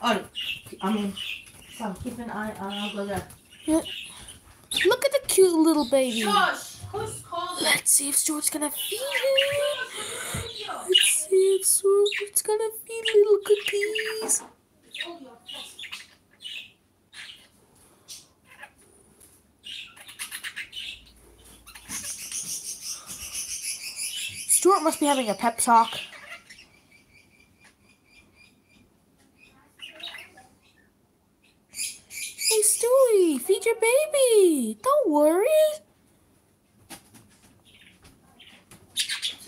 Alright. I mean, Sam, keep an eye on Uncle there. Yeah. Look at the cute little baby. Shush! Who's calling? Let's see if Stuart's gonna feed him. Let's see if Stuart's gonna feed little cookies. Stuart must be having a pep talk. Hey, Stewie, feed your baby. Don't worry.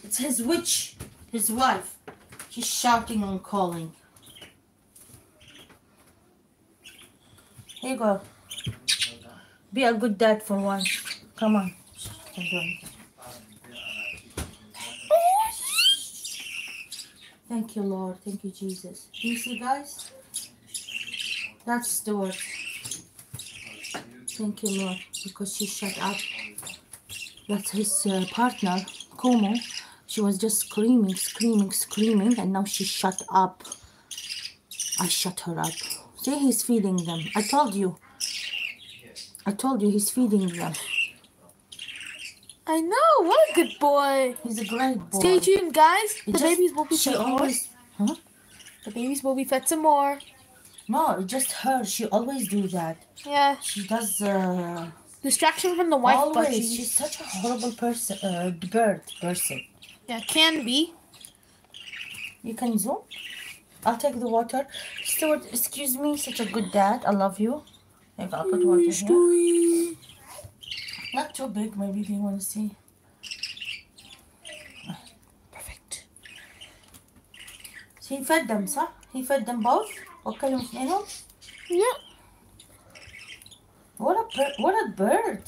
It's his witch, his wife. She's shouting and calling. Here you go. Be a good dad for once. Come on. Thank you, Lord. Thank you, Jesus. Do you see, guys? That's Stuart. Thank you, Lord, because she shut up. That's his partner, Como. She was just screaming, screaming, screaming, and now she shut up. I shut her up. See, he's feeding them. I told you. I told you he's feeding them. I know. What a good boy. He's a great boy. Stay tuned, guys. It The just- babies will be she fed always, more. huh? The babies will be fed some more. No, it's just her. She always do that. Yeah. She does. Distraction from the wife, but Always. She's such a horrible person. Person. yeah, can be. You can zoom. I'll take the water. Stuart, excuse me. Such a good dad. I love you. Maybe I'll put water here. Stewie. Not too big. Maybe if you want to see. Perfect. So he fed them, صح? He fed them both. وكلهم اثنينهم. Yeah, What a bird.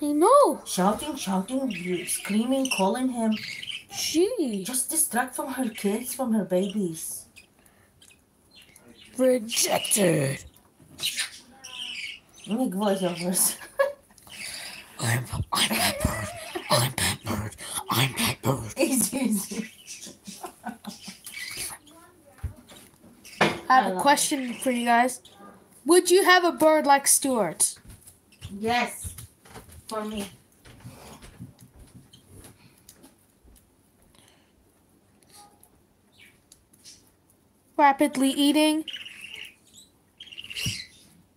I know. Shouting, screaming, calling him. She Just distract from her kids, from her babies. rejected. Make voiceovers. I'm pampered. I'm pampered. I'm pampered. Easy. I have a question for you guys. Would you have a bird like Stuart? Yes. For me. Rapidly eating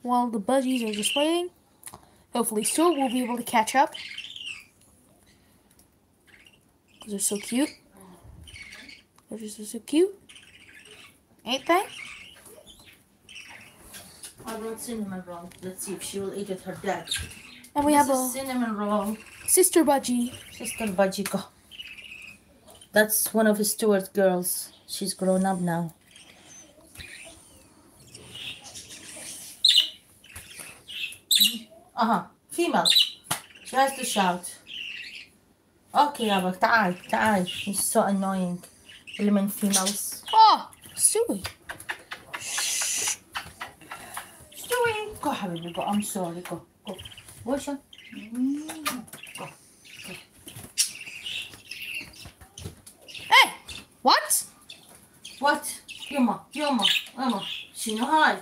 while the budgies are just waiting. Hopefully Stuart will be able to catch up. Because they're so cute. They're just so cute. Ain't they? I brought cinnamon roll. Let's see if she will eat it her dad. And we This have is a cinnamon roll. sister budgie. Sister Bajiko. That's one of Stuart's girls. She's grown up now. Female. She has to shout. Okay, Abba, تعال. He's so annoying. Element females. Oh, Stewie. Stewie. Go, حبيبي, go. I'm sorry. Go. Wash it. Go. Hey, what? What? Yuma. She know hi.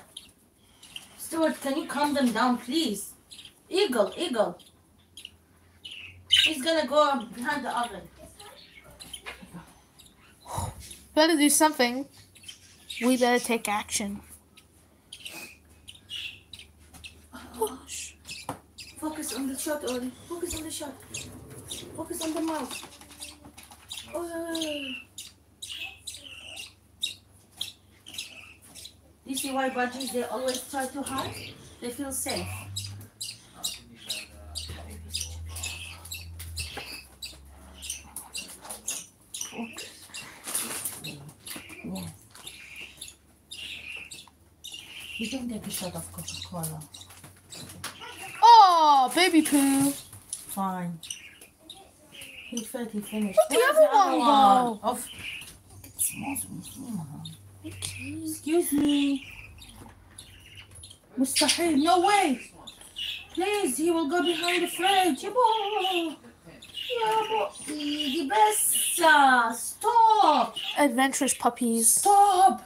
Stuart, can you calm them down, please? Eagle. He's gonna go behind the oven. Better do something. We better take action. Focus on the shot, Oli. Focus on the shot. Focus on the mouth. Oh. You see why budgies, they always try to hide? They feel safe. Yes. You can take a shot of Coca-Cola. Oh, baby poo. Fine. He finished. Where'd the Where's other one go? Of excuse me. مستحيل. No way. Please, he will go behind the fridge. يابا. دي بس. Stop. Adventurous puppies. Stop.